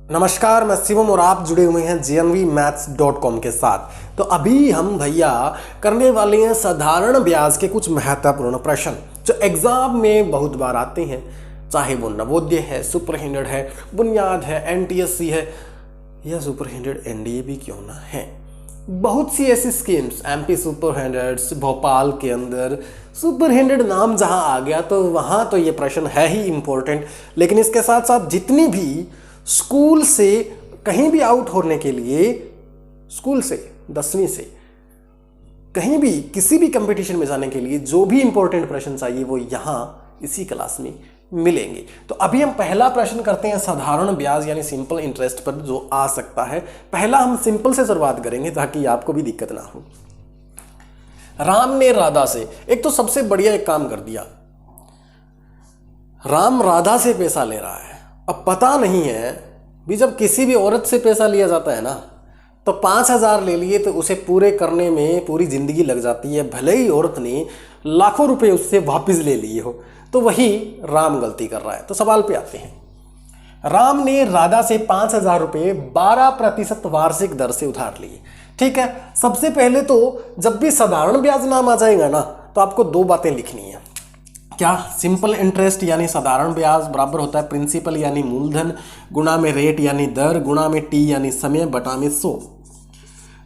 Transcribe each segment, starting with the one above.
नमस्कार, मैं शिवम और आप जुड़े हुए हैं gnvmaths.com के साथ। तो अभी हम भैया करने वाले हैं साधारण ब्याज के कुछ महत्वपूर्ण प्रश्न जो एग्जाम में बहुत बार आते हैं, चाहे वो नवोदय है, सुपरटेंडेंट है, बुनियाद है, एनटीएससी है या सुपरटेंडेंट एनडीए भी क्यों ना है। बहुत सी ऐसी स्कीम्स, एमपी सुपरटेंडेंट्स, भोपाल के अंदर सुपरटेंडेंट नाम जहां आ गया तो वहां तो ये प्रश्न है ही इम्पोर्टेंट। लेकिन इसके साथ साथ जितनी भी स्कूल से कहीं भी आउट होने के लिए, स्कूल से 10वीं से कहीं भी किसी भी कंपटीशन में जाने के लिए जो भी इंपॉर्टेंट प्रश्न चाहिए वो यहाँ इसी क्लास में मिलेंगे। तो अभी हम पहला प्रश्न करते हैं साधारण ब्याज यानी सिंपल इंटरेस्ट पर जो आ सकता है। पहला हम सिंपल से शुरुआत करेंगे ताकि आपको भी दिक्कत ना हो। राम ने राधा से, एक तो सबसे बढ़िया एक काम कर दिया, राम राधा से पैसा ले रहा है। अब पता नहीं है भी जब किसी भी औरत से पैसा लिया जाता है ना तो 5,000 ले लिए तो उसे पूरे करने में पूरी जिंदगी लग जाती है, भले ही औरत ने लाखों रुपए उससे वापस ले लिए हो। तो वही राम गलती कर रहा है। तो सवाल पे आते हैं। राम ने राधा से 5,000 रुपये 12% वार्षिक दर से उधार लिए। ठीक है, सबसे पहले तो जब भी साधारण ब्याज नाम आ जाएगा ना तो आपको दो बातें लिखनी है। क्या? सिंपल इंटरेस्ट यानी साधारण ब्याज बराबर होता है प्रिंसिपल यानी मूलधन गुणा में रेट यानी दर गुणा में टी यानी समय बटा में 100।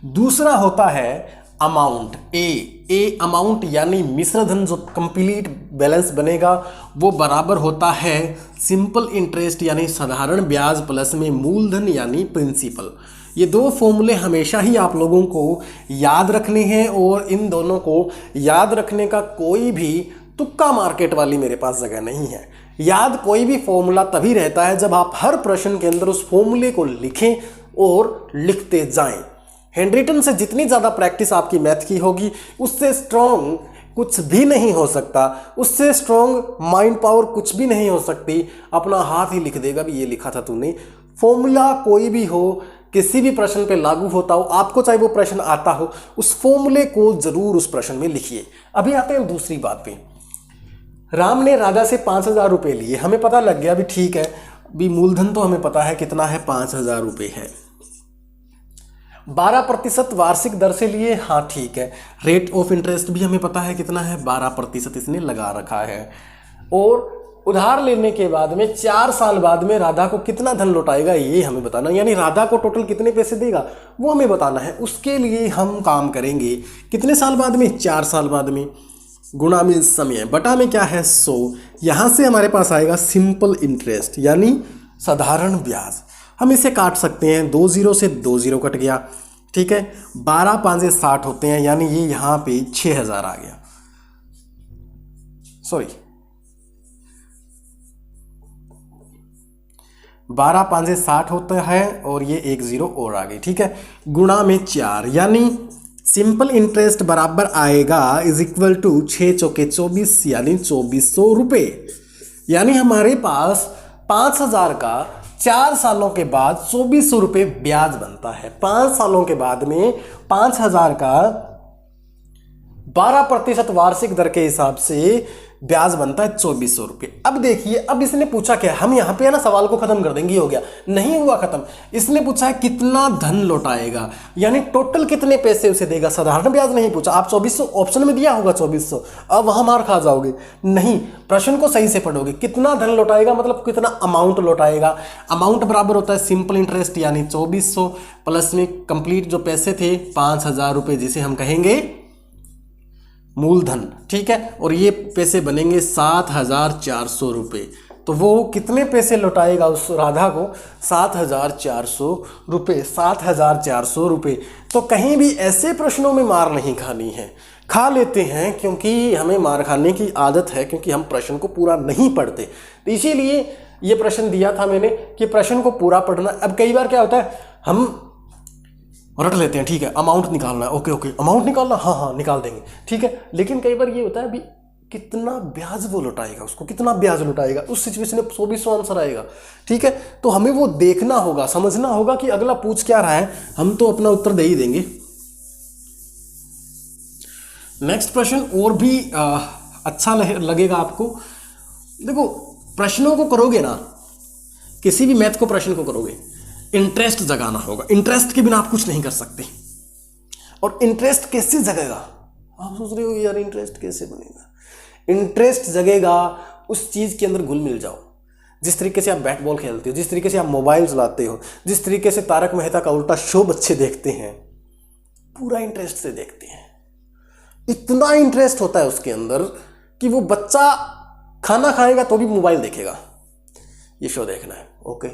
दूसरा होता है अमाउंट, ए अमाउंट यानी मिश्र धन, जो कंप्लीट बैलेंस बनेगा वो बराबर होता है सिंपल इंटरेस्ट यानी साधारण ब्याज प्लस में मूलधन यानी प्रिंसिपल। ये दो फॉर्मूले हमेशा ही आप लोगों को याद रखने हैं और इन दोनों को याद रखने का कोई भी तुक्का मार्केट वाली मेरे पास जगह नहीं है। याद कोई भी फॉर्मूला तभी रहता है जब आप हर प्रश्न के अंदर उस फॉर्मूले को लिखें और लिखते जाएं। हैंडरिटन से जितनी ज़्यादा प्रैक्टिस आपकी मैथ की होगी उससे स्ट्रॉन्ग कुछ भी नहीं हो सकता, उससे स्ट्रॉन्ग माइंड पावर कुछ भी नहीं हो सकती। अपना हाथ ही लिख देगा भी ये लिखा था तूने। फॉर्मूला कोई भी हो, किसी भी प्रश्न पे लागू होता हो, आपको चाहे वो प्रश्न आता हो, उस फॉर्मूले को जरूर उस प्रश्न में लिखिए। अभी आते हैं दूसरी बात पे। राम ने राधा से 5,000 रुपये लिए, हमें पता लग गया भी ठीक है, भी मूलधन तो हमें पता है कितना है, 5,000 रुपये है। 12% वार्षिक दर से लिए, हाँ ठीक है। रेट ऑफ इंटरेस्ट भी हमें पता है कितना है, 12% इसने लगा रखा है। और उधार लेने के बाद में 4 साल बाद में राधा को कितना धन लौटाएगा ये हमें बताना, यानी राधा को टोटल कितने पैसे देगा वो हमें बताना है। उसके लिए हम काम करेंगे कितने साल बाद में, 4 साल बाद में, गुणा में समय बटा में क्या है 100। यहाँ से हमारे पास आएगा सिंपल इंटरेस्ट यानी साधारण ब्याज। हम इसे काट सकते हैं, 2 0 से 2 0 कट गया। ठीक है, 12 5 60 होते हैं, यानी ये यहाँ पे 6,000 आ गया। सॉरी, 12 5 60 होता है और ये 1 0 और आ गई। ठीक है, गुणा में 4 यानी सिंपल इंटरेस्ट बराबर आएगा इज इक्वल टू 6 चौके 24 यानी 2400 रुपये। यानी हमारे पास 5,000 का 4 सालों के बाद 2400 रुपये ब्याज बनता है। 5 सालों के बाद में 5,000 का 12% वार्षिक दर के हिसाब से ब्याज बनता है 2400 रुपये। अब देखिए, अब इसने पूछा क्या, हम यहाँ पे है ना सवाल को खत्म कर देंगे, हो गया, नहीं हुआ खत्म। इसने पूछा है कितना धन लौटाएगा, यानी टोटल कितने पैसे उसे देगा। साधारण ब्याज नहीं पूछा, आप 2400 ऑप्शन में दिया होगा 2400, अब वहां मार खा जाओगे। नहीं, प्रश्न को सही से पढ़ोगे। कितना धन लौटाएगा मतलब कितना अमाउंट लौटाएगा। अमाउंट बराबर होता है सिंपल इंटरेस्ट यानी 2400 प्लस में कंप्लीट जो पैसे थे 5,000 रुपये, जिसे हम कहेंगे मूलधन। ठीक है, और ये पैसे बनेंगे 7,400 रुपये। तो वो कितने पैसे लौटाएगा उस राधा को, 7,400 रुपये। 7,400 रुपये। तो कहीं भी ऐसे प्रश्नों में मार नहीं खानी है। खा लेते हैं क्योंकि हमें मार खाने की आदत है, क्योंकि हम प्रश्न को पूरा नहीं पढ़ते। तो इसीलिए ये प्रश्न दिया था मैंने कि प्रश्न को पूरा पढ़ना। अब कई बार क्या होता है, हम रट लेते हैं, ठीक है अमाउंट निकालना है, ओके अमाउंट निकालना, हाँ निकाल देंगे, ठीक है। लेकिन कई बार ये होता है अभी कितना ब्याज वो लौटाएगा, उसको कितना ब्याज लौटाएगा, उस सिचुएशन में 2400 आंसर आएगा। ठीक है, तो हमें वो देखना होगा, समझना होगा कि अगला पूछ क्या रहा है, हम तो अपना उत्तर दे ही देंगे। नेक्स्ट प्रश्न और भी अच्छा लगेगा आपको। देखो, प्रश्नों को करोगे ना, किसी भी मैथ को प्रश्न को करोगे इंटरेस्ट जगाना होगा। इंटरेस्ट के बिना आप कुछ नहीं कर सकते। और इंटरेस्ट कैसे जगेगा? आप सोच रहे हो यार इंटरेस्ट कैसे बनेगा? इंटरेस्ट जगेगा उस चीज़ के अंदर घुल मिल जाओ। जिस तरीके से आप बैट बॉल खेलते हो, जिस तरीके से आप मोबाइल चलाते हो, जिस तरीके से तारक मेहता का उल्टा शो बच्चे देखते हैं, पूरा इंटरेस्ट से देखते हैं। इतना इंटरेस्ट होता है उसके अंदर कि वो बच्चा खाना खाएगा तो भी मोबाइल देखेगा, ये शो देखना है। ओके,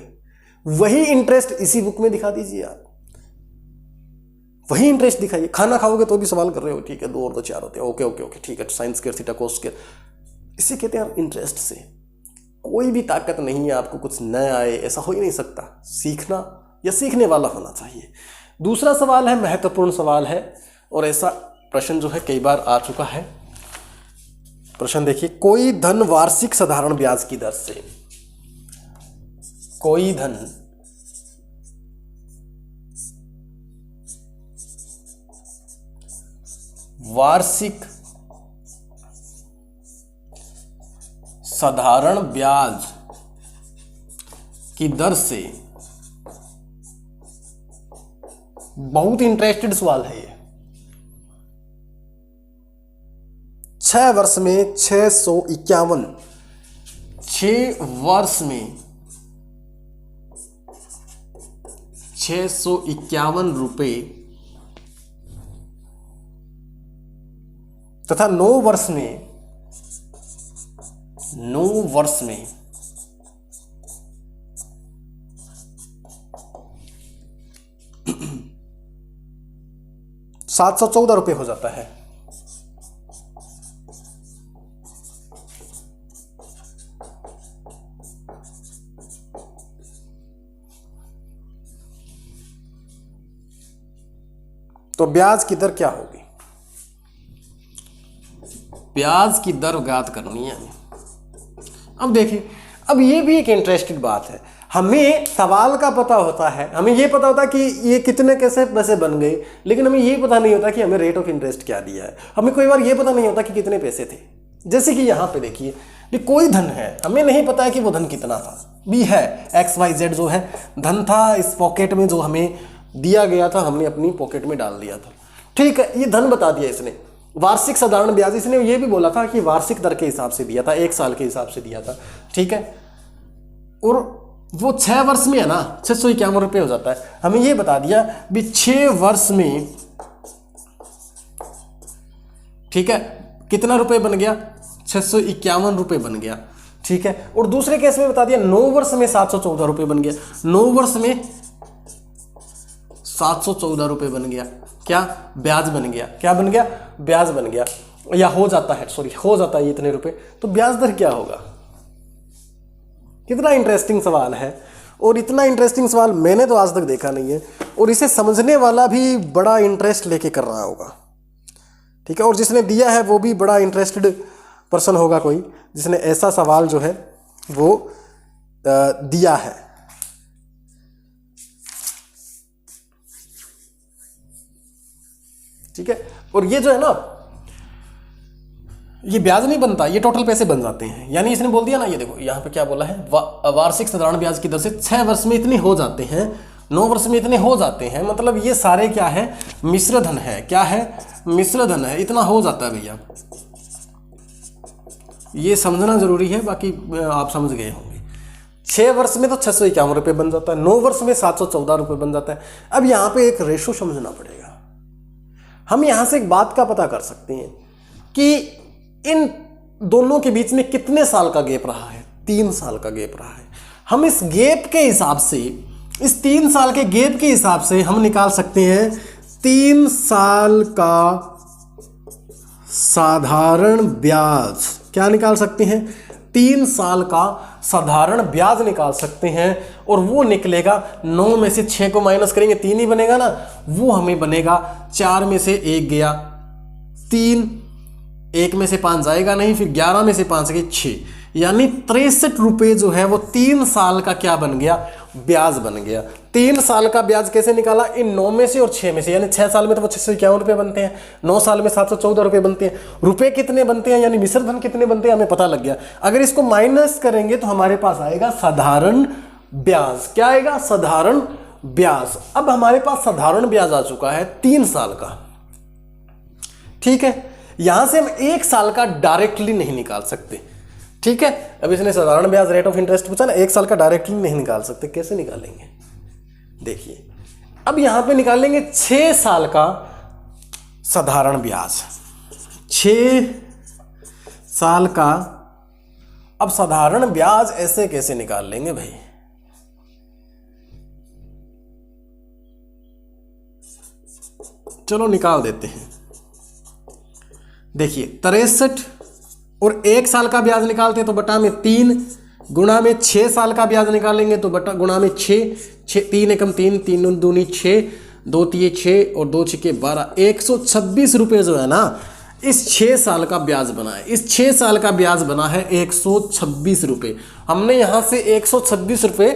वही इंटरेस्ट इसी बुक में दिखा दीजिए आप, वही इंटरेस्ट दिखाइए। खाना खाओगे तो भी सवाल कर रहे हो, ठीक है 2 और 2 4 होते हैं, ओके ओके ओके ठीक है, साइंस के थीटा कोस के, इसे कहते हैं इंटरेस्ट से। कोई भी ताकत नहीं है आपको कुछ नया आए, ऐसा हो ही नहीं सकता। सीखना या सीखने वाला होना चाहिए। दूसरा सवाल है, महत्वपूर्ण सवाल है, और ऐसा प्रश्न जो है कई बार आ चुका है। प्रश्न देखिए, कोई धन वार्षिक साधारण ब्याज की दर से, कोई धन वार्षिक साधारण ब्याज की दर से, बहुत इंटरेस्टेड सवाल है ये। 6 वर्ष में 651, 6 वर्ष में 651 रुपए तथा 9 वर्ष में 714 रुपये हो जाता है। तो ब्याज की दर क्या होगी? ब्याज की दर ज्ञात करनी है। अब देखिए, अब ये भी एक इंटरेस्टिंग बात है। हमें सवाल का पता होता है, हमें ये पता होता है कि ये कितने कैसे पैसे बन गए, लेकिन हमें ये पता नहीं होता कि हमें रेट ऑफ इंटरेस्ट क्या दिया है। हमें कोई बार ये पता नहीं होता कि कितने पैसे थे। जैसे कि यहाँ पे देखिए, ये कोई धन है, हमें नहीं पता है कि वो धन कितना था। भी है XYZ जो है धन था, इस पॉकेट में जो हमें दिया गया था, हमने अपनी पॉकेट में डाल दिया था। ठीक है, ये धन बता दिया इसने। वार्षिक साधारण ब्याज इसने ये भी बोला था कि वार्षिक दर के हिसाब से दिया था, 1 साल के हिसाब से दिया था। ठीक है, और वो 6 वर्ष में है ना, 651 रुपये हो जाता है। हमें ये बता दिया भी 6 वर्ष में, ठीक है, कितना रुपए बन गया? 651 रुपये बन गया। ठीक है, और दूसरे केस में बता दिया 9 वर्ष में 714 रुपये बन गया। 9 वर्ष में 714 रुपये बन गया। क्या? ब्याज बन गया। क्या बन गया? ब्याज बन गया, या हो जाता है, सॉरी हो जाता है इतने रुपए। तो ब्याज दर क्या होगा? कितना इंटरेस्टिंग सवाल है, और इतना इंटरेस्टिंग सवाल मैंने तो आज तक देखा नहीं है, और इसे समझने वाला भी बड़ा इंटरेस्ट लेके कर रहा होगा। ठीक है, और जिसने दिया है वो भी बड़ा इंटरेस्टेड पर्सन होगा, कोई जिसने ऐसा सवाल जो है वो दिया है। ठीक है, और ये जो है ना, ये ब्याज नहीं बनता, ये टोटल पैसे बन जाते हैं। यानी इसने बोल दिया ना, ये देखो यहाँ पे क्या बोला है, वार्षिक साधारण ब्याज की दर से 6 वर्ष में इतने हो जाते हैं, 9 वर्ष में इतने हो जाते हैं। मतलब ये सारे क्या है? मिश्र धन है। क्या है? मिश्र धन है। इतना हो जाता है भैया, ये समझना जरूरी है, बाकी आप समझ गए होंगे। 6 वर्ष में तो 651 रुपये बन जाता है, 9 वर्ष में 714 रुपये बन जाता है। अब यहाँ पे एक रेशो समझना पड़ेगा। हम यहाँ से एक बात का पता कर सकते हैं कि इन दोनों के बीच में कितने साल का गैप रहा है? 3 साल का गैप रहा है। हम इस गैप के हिसाब से, इस 3 साल के गैप के हिसाब से हम निकाल सकते हैं 3 साल का साधारण ब्याज। क्या निकाल सकते हैं? 3 साल का साधारण ब्याज निकाल सकते हैं, और वो निकलेगा 9 में से 6 को माइनस करेंगे 3 ही बनेगा ना, वो हमें बनेगा 4 में से 1 गया 3, 1 में से 5 जाएगा नहीं, फिर 11 में से 5 गए 6, यानी 63 रुपये जो है वो 3 साल का क्या बन गया? ब्याज बन गया। 3 साल का ब्याज कैसे निकाला? इन 9 में से और 6 में से, यानी 6 साल में तो वो 651 रुपये बनते हैं, 9 साल में 714 रुपये बनते हैं। रुपए कितने बनते हैं, यानी मिश्र धन कितने बनते हैं, हमें पता लग गया। अगर इसको माइनस करेंगे तो हमारे पास आएगा साधारण ब्याज। क्या आएगा? साधारण ब्याज। अब हमारे पास साधारण ब्याज आ चुका है 3 साल का, ठीक है। यहां से हम 1 साल का डायरेक्टली नहीं निकाल सकते, ठीक है। अब इसने साधारण ब्याज रेट ऑफ इंटरेस्ट पूछा ना, 1 साल का डायरेक्टली नहीं निकाल सकते। कैसे निकालेंगे, देखिए अब यहां पे निकालेंगे 6 साल का साधारण ब्याज, 6 साल का। अब साधारण ब्याज ऐसे कैसे निकाल लेंगे भाई, चलो निकाल देते हैं। देखिए 63 और 1 साल का ब्याज निकालते हैं तो बटा में 3, गुणा में 6 साल का ब्याज निकालेंगे तो बटा गुणा में 6, 3 एकम 3, 3 दूनी 6, 2 तिये 6 और 2 छिके 12, 126 रुपये जो है ना, इस 6 साल का ब्याज बना है। इस 6 साल का ब्याज बना है 126 रुपये। हमने यहाँ से 126 रुपये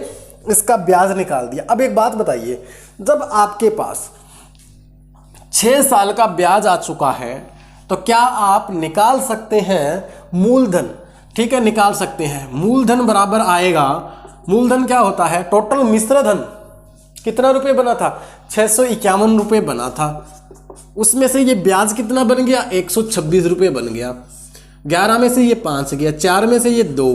इसका ब्याज निकाल दिया। अब एक बात बताइए, जब आपके पास 6 साल का ब्याज आ चुका है तो क्या आप निकाल सकते हैं मूलधन, ठीक है, निकाल सकते हैं। मूलधन बराबर आएगा, मूलधन क्या होता है, टोटल मिश्र धन कितना रुपए बना था, 651 रुपये बना था। उसमें से ये ब्याज कितना बन गया, 126 रुपये बन गया। 11 में से ये 5 गया, 4 में से ये 2,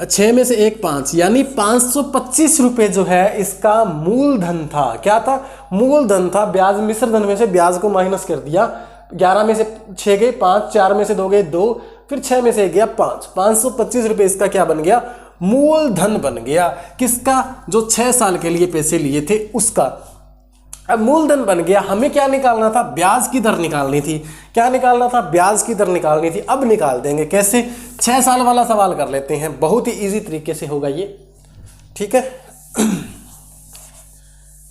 6 में से 1 5, यानी 525 रुपये जो है इसका मूलधन था। क्या था, मूलधन था। ब्याज मिश्र धन में से ब्याज को माइनस कर दिया, 11 में से 6 गए 5, 4 में से 2 गए 2, फिर 6 में से 1 गया 5, 525 रुपये इसका क्या बन गया, मूलधन बन गया। किसका, जो 6 साल के लिए पैसे लिए थे उसका। अब मूलधन बन गया, हमें क्या निकालना था, ब्याज की दर निकालनी थी। क्या निकालना था, ब्याज की दर निकालनी थी। अब निकाल देंगे कैसे, 6 साल वाला सवाल कर लेते हैं, बहुत ही इजी तरीके से होगा ये, ठीक है।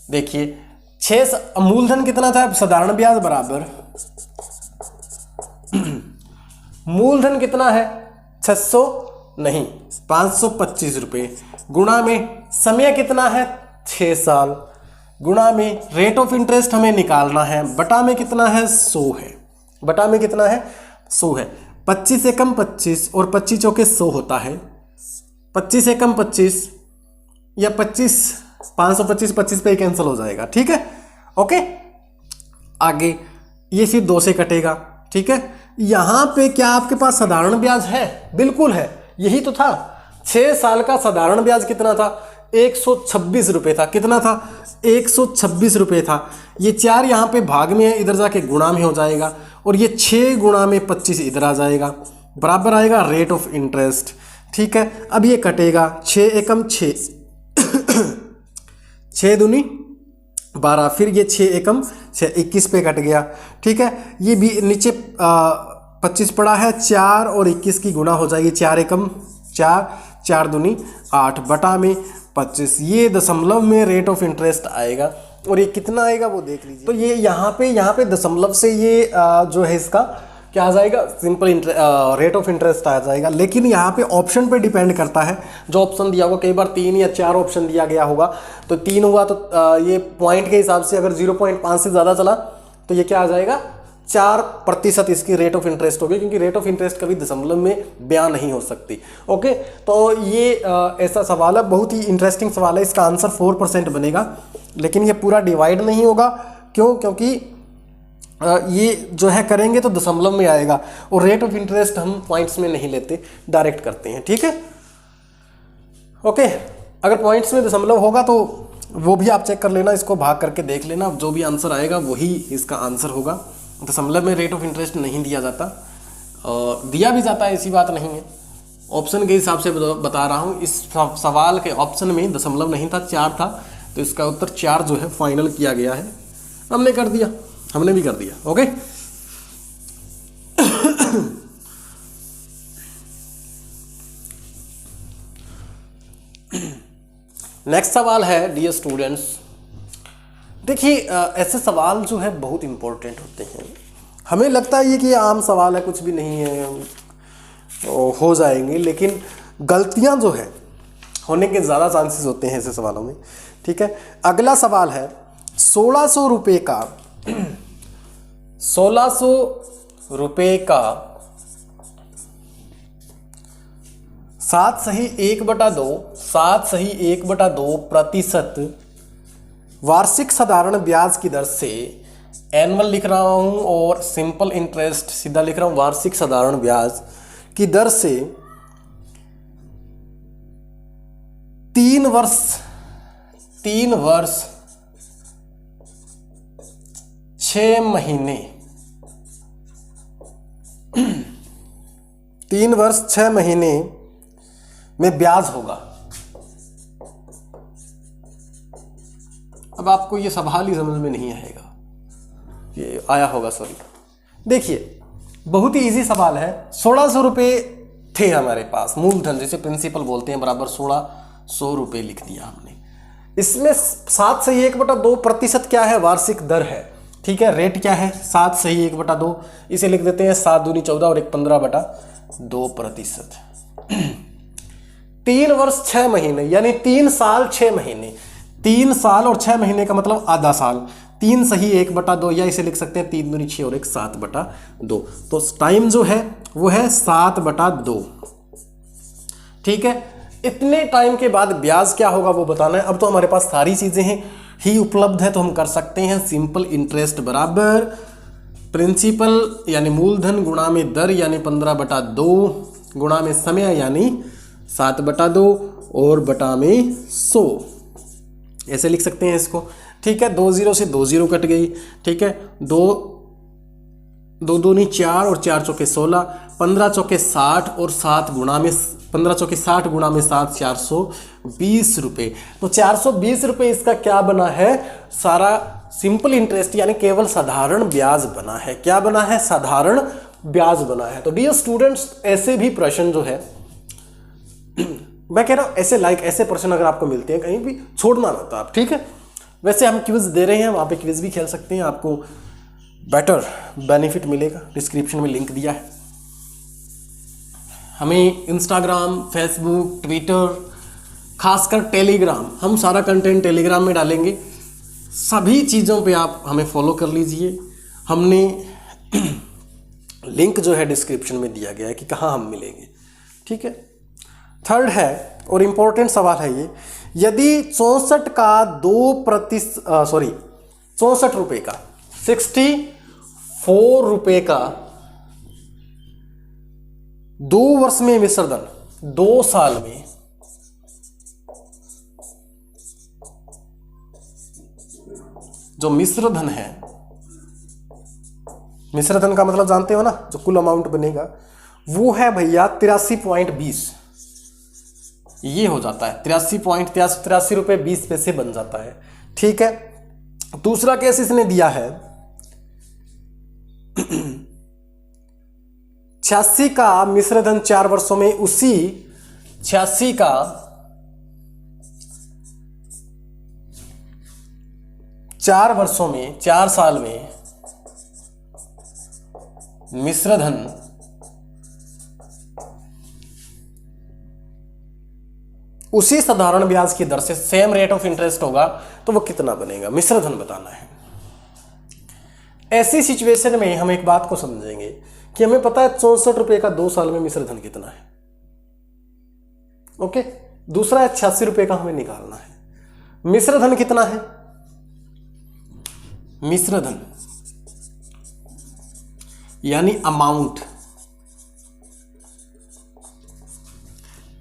देखिए 6 मूलधन कितना था, साधारण ब्याज बराबर मूलधन कितना है 600 नहीं 525 रुपये, गुणा में समय कितना है 6 साल, गुणा में रेट ऑफ इंटरेस्ट हमें निकालना है, बटा में कितना है 100 है, बटा में कितना है 100 है। 25 एकम 25 और 25 चौके 100 होता है। 25 एकम 25 या 25 525 25 पे कैंसिल हो जाएगा, ठीक है, ओके। आगे ये फिर 2 से कटेगा, ठीक है। यहाँ पे क्या आपके पास साधारण ब्याज है, बिल्कुल है, यही तो था। 6 साल का साधारण ब्याज कितना था, 126 रुपये था। कितना था, 126 रुपये था। ये 4 यहाँ पे भाग में है, इधर जाके गुणा में हो जाएगा, और ये 6 गुणा में 25 इधर आ जाएगा, बराबर आएगा रेट ऑफ इंटरेस्ट, ठीक है। अब ये कटेगा, 6 एकम 6 6 दूनी 12, फिर ये 6 एकम 6 21 पे कट गया, ठीक है। ये भी नीचे 25 पड़ा है, 4 और 21 की गुणा हो जाएगी, 4 एकम 4, 4 दूनी 8, बटा में 25। ये दशमलव में रेट ऑफ इंटरेस्ट आएगा, और ये कितना आएगा वो देख लीजिए। तो ये यहाँ पे दशमलव से ये जो है इसका क्या आ जाएगा, सिंपल रेट ऑफ इंटरेस्ट आ जाएगा। लेकिन यहाँ पे ऑप्शन पे डिपेंड करता है, जो ऑप्शन दिया होगा, कई बार 3 या 4 ऑप्शन दिया गया होगा, तो 3 हुआ तो ये पॉइंट के हिसाब से अगर 0.5 से ज़्यादा चला तो ये क्या आ जाएगा, 4% इसकी रेट ऑफ इंटरेस्ट होगी, क्योंकि रेट ऑफ इंटरेस्ट कभी दशमलव में बयां नहीं हो सकती, ओके। तो ये ऐसा सवाल है, बहुत ही इंटरेस्टिंग सवाल है। इसका आंसर 4% बनेगा, लेकिन ये पूरा डिवाइड नहीं होगा, क्यों, क्योंकि ये जो है करेंगे तो दशमलव में आएगा, और रेट ऑफ इंटरेस्ट हम पॉइंट्स में नहीं लेते, डायरेक्ट करते हैं, ठीक है, ओके। अगर पॉइंट्स में दशमलव होगा तो वो भी आप चेक कर लेना, इसको भाग करके देख लेना, जो भी आंसर आएगा वही इसका आंसर होगा। दशमलव में रेट ऑफ इंटरेस्ट नहीं दिया जाता, दिया भी जाता है, ऐसी बात नहीं है, ऑप्शन के हिसाब से बता रहा हूँ। इस सवाल के ऑप्शन में दशमलव नहीं था, 4 था, तो इसका उत्तर 4 जो है फाइनल किया गया है। हमने कर दिया, हमने भी कर दिया, ओके। नेक्स्ट सवाल है डियर स्टूडेंट्स, देखिए ऐसे सवाल जो है बहुत इंपॉर्टेंट होते हैं। हमें लगता है कि ये आम सवाल है, कुछ भी नहीं है, हो जाएंगे, लेकिन गलतियां जो है होने के ज़्यादा चांसेस होते हैं ऐसे सवालों में, ठीक है। अगला सवाल है 1600 रुपये का 1600 रुपये का 7 सही 1/2, 7 सही 1/2 प्रतिशत वार्षिक साधारण ब्याज की दर से, एनुअल लिख रहा हूं और सिंपल इंटरेस्ट सीधा लिख रहा हूं, वार्षिक साधारण ब्याज की दर से 3 वर्ष 6 महीने 3 वर्ष 6 महीने में ब्याज होगा। अब आपको ये सवाल ही समझ में नहीं आएगा, ये आया होगा सॉरी। देखिए बहुत ही इजी सवाल है। 1600 रुपये थे हमारे पास मूलधन, जिसे प्रिंसिपल बोलते हैं, बराबर 1600 रुपये लिख दिया हमने। इसमें 7 सही 1/2 प्रतिशत क्या है, वार्षिक दर है। ठीक है, रेट क्या है, 7 सही 1/2, इसे लिख देते हैं 7 दूनी 14 और 1 15/2 प्रतिशत। 3 वर्ष 6 महीने यानी 3 साल 6 महीने, 3 साल और 6 महीने का मतलब आधा साल। 3 सही 1/2 या इसे लिख सकते हैं 3 दूनी 6 और 1 7/2। तो टाइम जो है वो है 7/2। ठीक है, इतने टाइम के बाद ब्याज क्या होगा वो बताना है। अब तो हमारे पास सारी चीजें हैं ही उपलब्ध है, तो हम कर सकते हैं सिंपल इंटरेस्ट बराबर प्रिंसिपल यानी मूलधन गुणा में दर यानी 15/2 गुणा में समय यानी 7/2 और बटा में 100, ऐसे लिख सकते हैं इसको। ठीक है, 2 0 से 2 0 कट गई। ठीक है, 2 दूनी 4 और 4 चौके 16, 15 चौके 60 और 7 गुणा में 15 चौके 60 गुणा में 7 420 रुपये। तो 420 रुपये इसका क्या बना है, सारा सिंपल इंटरेस्ट यानी केवल साधारण ब्याज बना है। क्या बना है, साधारण ब्याज बना है। तो डियर स्टूडेंट्स, ऐसे भी प्रश्न जो है मैं कह रहा हूं ऐसे प्रश्न अगर आपको मिलते हैं कहीं भी छोड़ना मत आप। ठीक है, वैसे हम क्विज दे रहे हैं, वहां पे क्विज भी खेल सकते हैं, आपको बेटर बेनिफिट मिलेगा। डिस्क्रिप्शन में लिंक दिया है। हमें इंस्टाग्राम, फेसबुक, ट्विटर, खासकर टेलीग्राम, हम सारा कंटेंट टेलीग्राम में डालेंगे। सभी चीज़ों पे आप हमें फॉलो कर लीजिए। हमने लिंक जो है डिस्क्रिप्शन में दिया गया है कि कहाँ हम मिलेंगे। ठीक है, थर्ड है और इम्पोर्टेंट सवाल है ये, यदि 64 का 64 रुपये का 64 रुपये का 2 वर्ष में मिश्रधन, 2 साल में जो मिश्रधन है, मिश्रधन का मतलब जानते हो ना, जो कुल अमाउंट बनेगा वो है भैया 83.20, ये हो जाता है 83 रुपये 20 पैसे बन जाता है। ठीक है, दूसरा केस इसने दिया है 86 का मिश्रधन 4 वर्षों में, उसी 86 का 4 वर्षों में, 4 साल में मिश्रधन उसी साधारण ब्याज की दर से सेम रेट ऑफ इंटरेस्ट होगा, तो वो कितना बनेगा, मिश्रधन बताना है। ऐसी सिचुएशन में हम एक बात को समझेंगे कि हमें पता है 64 रुपये का 2 साल में मिश्रधन कितना है। ओके, दूसरा है 86 रुपये का हमें निकालना है। मिश्रधन कितना है, मिश्रधन यानी अमाउंट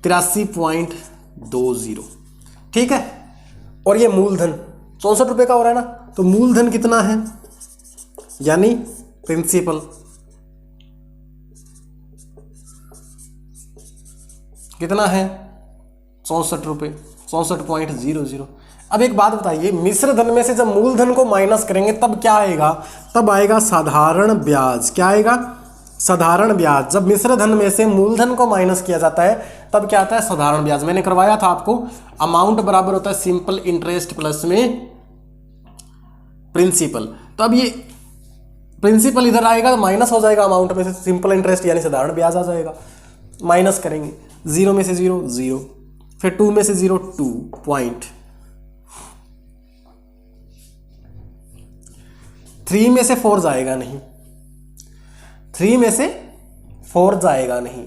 83.20। ठीक है, और ये मूलधन 64 रुपये का हो रहा है ना, तो मूलधन कितना है यानी प्रिंसिपल कितना है 64 रुपये, 64.00। अब एक बात बताइए, मिश्रधन में से जब मूलधन को माइनस करेंगे तब क्या आएगा, तब आएगा साधारण ब्याज। क्या आएगा, साधारण ब्याज। जब मिश्रधन में से मूलधन को माइनस किया जाता है तब क्या आता है, साधारण ब्याज। मैंने करवाया था आपको, अमाउंट बराबर होता है सिंपल इंटरेस्ट प्लस में प्रिंसिपल। तो अब ये प्रिंसिपल इधर आएगा तो माइनस हो जाएगा अमाउंट में से, सिंपल इंटरेस्ट यानी साधारण ब्याज आ जाएगा। माइनस करेंगे, 0 में से 0 0, फिर 2 में से 0 2 पॉइंट, 3 में से 4 जाएगा नहीं, 3 में से 4 जाएगा नहीं,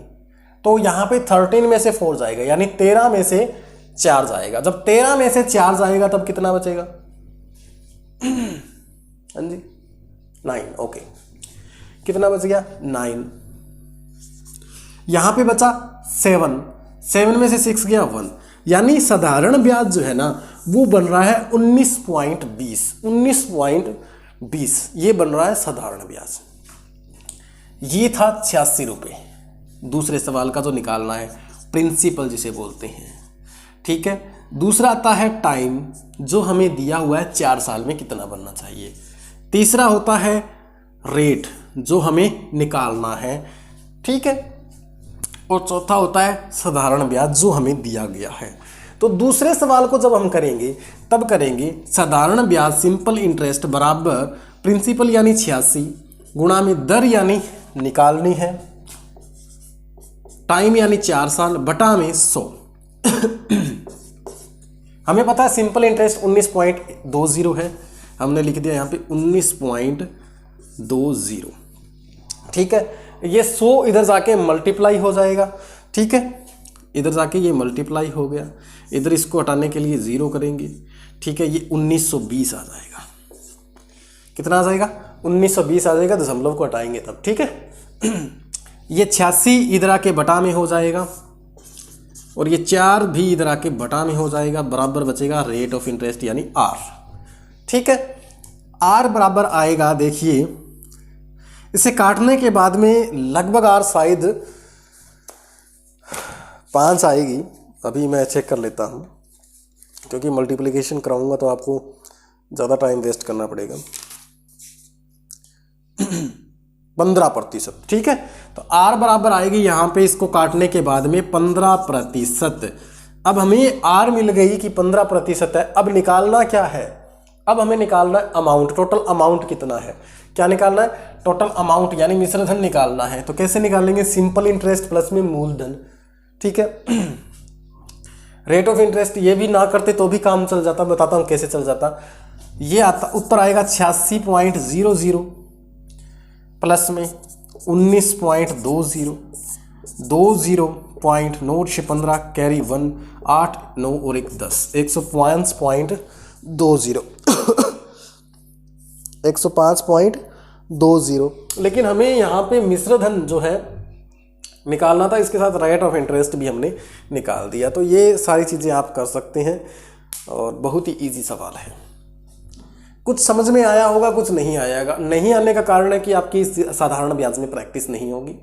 तो यहाँ पे 13 में से 4 जाएगा, यानी 13 में से 4 जाएगा। जब 13 में से 4 जाएगा तब कितना बचेगा? हाँ जी 9। ओके, कितना बच गया? 9। यहां पे बचा 7 में से 6 गया 1, यानी साधारण ब्याज जो है ना वो बन रहा है 19.20। ये बन रहा है साधारण ब्याज। ये था 86 रुपये दूसरे सवाल का जो निकालना है, प्रिंसिपल जिसे बोलते हैं। ठीक है, दूसरा आता है टाइम, जो हमें दिया हुआ है 4 साल में कितना बनना चाहिए। तीसरा होता है रेट, जो हमें निकालना है। ठीक है, और चौथा होता है साधारण ब्याज, जो हमें दिया गया है। तो दूसरे सवाल को जब हम करेंगे तब करेंगे साधारण ब्याज सिंपल इंटरेस्ट बराबर प्रिंसिपल यानी 86 गुणा में दर यानी निकालनी है, टाइम यानी 4 साल बटा में 100। हमें पता है सिंपल इंटरेस्ट 19.20 है, हमने लिख दिया यहाँ पे 19.20। ठीक है, ये 100 इधर जाके मल्टीप्लाई हो जाएगा। ठीक है, इधर जाके ये मल्टीप्लाई हो गया, इधर इसको हटाने के लिए 0 करेंगे। ठीक है, ये 1920 आ जाएगा। कितना आ जाएगा? 1920 आ जाएगा, दशमलव को हटाएंगे तब। ठीक है, ये 86 इधर आके बटा में हो जाएगा और ये 4 भी इधर आके बटा में हो जाएगा, बराबर बचेगा रेट ऑफ इंटरेस्ट यानी R। ठीक है, R बराबर आएगा, देखिए इसे काटने के बाद में लगभग R शायद 5 आएगी। अभी मैं चेक कर लेता हूँ, क्योंकि मल्टीप्लिकेशन कराऊंगा तो आपको ज़्यादा टाइम वेस्ट करना पड़ेगा। 15%। ठीक है, तो R बराबर आएगी यहाँ पे इसको काटने के बाद में 15%। अब हमें R मिल गई कि 15% है। अब निकालना क्या है? अब हमें निकालना है अमाउंट, टोटल अमाउंट कितना है। क्या निकालना है? टोटल अमाउंट यानी मिश्र धन निकालना है। तो कैसे निकालेंगे? सिंपल इंटरेस्ट प्लस में मूलधन। ठीक है, रेट ऑफ इंटरेस्ट ये भी ना करते तो भी काम चल जाता, बताता हूँ कैसे चल जाता। ये आता उत्तर आएगा 86.00 प्लस में 19.20, 20.9 से 15 कैरी 1, 8 9 और 1 10, 105.20 105.20। लेकिन हमें यहाँ पे मिश्र धन जो है निकालना था, इसके साथ रेट ऑफ इंटरेस्ट भी हमने निकाल दिया। तो ये सारी चीज़ें आप कर सकते हैं और बहुत ही इजी सवाल है। कुछ समझ में आया होगा, कुछ नहीं आएगा। नहीं आने का कारण है कि आपकी साधारण ब्याज में प्रैक्टिस नहीं होगी।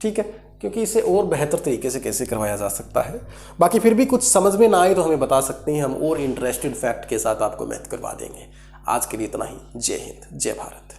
ठीक है, क्योंकि इसे और बेहतर तरीके से कैसे करवाया जा सकता है। बाकी फिर भी कुछ समझ में ना आए तो हमें बता सकते हैं, हम और इंटरेस्टेड फैक्ट के साथ आपको मैथ करवा देंगे। आज के लिए इतना ही। जय हिंद, जय भारत।